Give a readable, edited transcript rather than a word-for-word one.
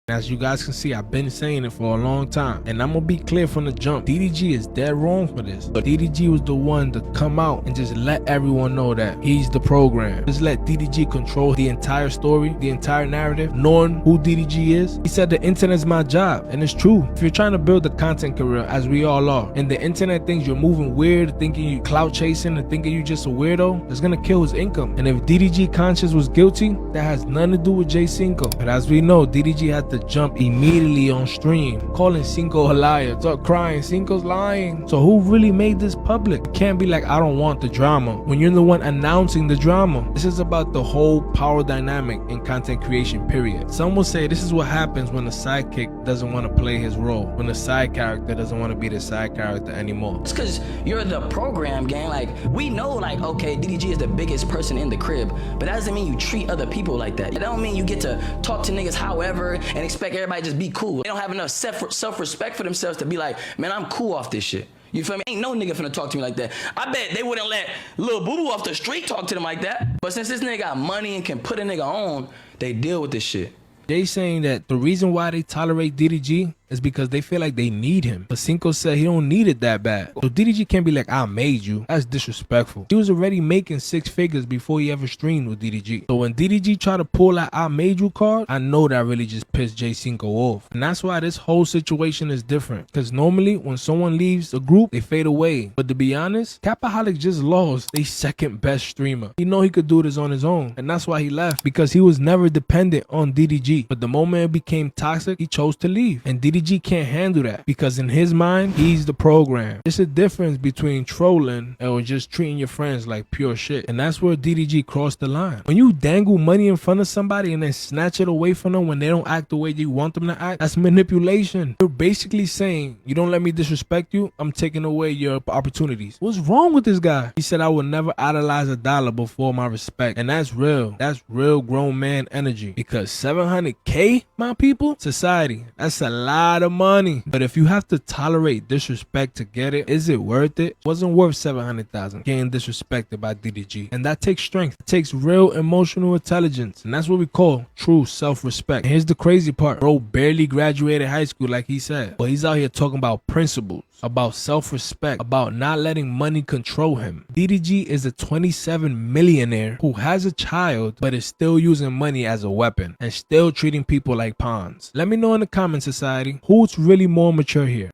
As you guys can see, I've been saying it for a long time, and I'm gonna be clear from the jump. DDG is dead wrong for this. But DDG was the one to come out and just let everyone know that he's the program. Just let DDG control the entire story, the entire narrative, knowing who DDG is. He said the internet's my job, and it's true. If you're trying to build a content career, as we all are, and the internet thinks you're moving weird, thinking you clout chasing, and thinking you just a weirdo, it's gonna kill his income. And if DDG Conscious was guilty, that has nothing to do with J Cinco. But as we know, DDG had to jump immediately on stream, calling Cinco a liar, start crying, Cinco's lying. So who really made this public? You can't be like, I don't want the drama, when you're the one announcing the drama. This is about the whole power dynamic in content creation, period. Some will say this is what happens when the sidekick doesn't want to play his role, when the side character doesn't want to be the side character anymore. It's because you're the program, gang. Like, we know, like, okay, DDG is the biggest person in the crib, but that doesn't mean you treat other people like that. It don't mean you get to talk to niggas however and expect everybody to just be cool. They don't have enough self-respect for themselves to be like, man, I'm cool off this shit. You feel me? Ain't no nigga finna talk to me like that. I bet they wouldn't let Lil Boo Boo off the street talk to them like that. But since this nigga got money and can put a nigga on, they deal with this shit. They saying that the reason why they tolerate DDG is because they feel like they need him. But Cinco said he don't need it that bad. So DDG can't be like, I made you. That's disrespectful. He was already making 6 figures before he ever streamed with DDG. So when DDG tried to pull that I made you card, I know that really just pissed J Cinco off. And that's why this whole situation is different. Because normally when someone leaves a group, they fade away. But to be honest, Capaholic just lost their second best streamer. He know he could do this on his own. And that's why he left. Because he was never dependent on DDG. But the moment it became toxic, he chose to leave. And DDG can't handle that because in his mind, he's the program. It's a difference between trolling or just treating your friends like pure shit. And that's where DDG crossed the line. When you dangle money in front of somebody and then snatch it away from them when they don't act the way you want them to act, that's manipulation. You're basically saying, you don't let me disrespect you, I'm taking away your opportunities. What's wrong with this guy? He said, I would never idolize a dollar before my respect. And that's real. That's real grown man energy. Because 700K, my people, society, that's a lot of money. But if you have to tolerate disrespect to get it, is it worth it? Wasn't worth 700,000 getting disrespected by DDG. And that takes strength. It takes real emotional intelligence. And that's what we call true self-respect. And here's the crazy part. Bro barely graduated high school like he said. But he's out here talking about principles, about self-respect, about not letting money control him. DDG is a 27 millionaire who has a child but is still using money as a weapon and still treating people like pawns. Let me know in the comments, society, who's really more mature here.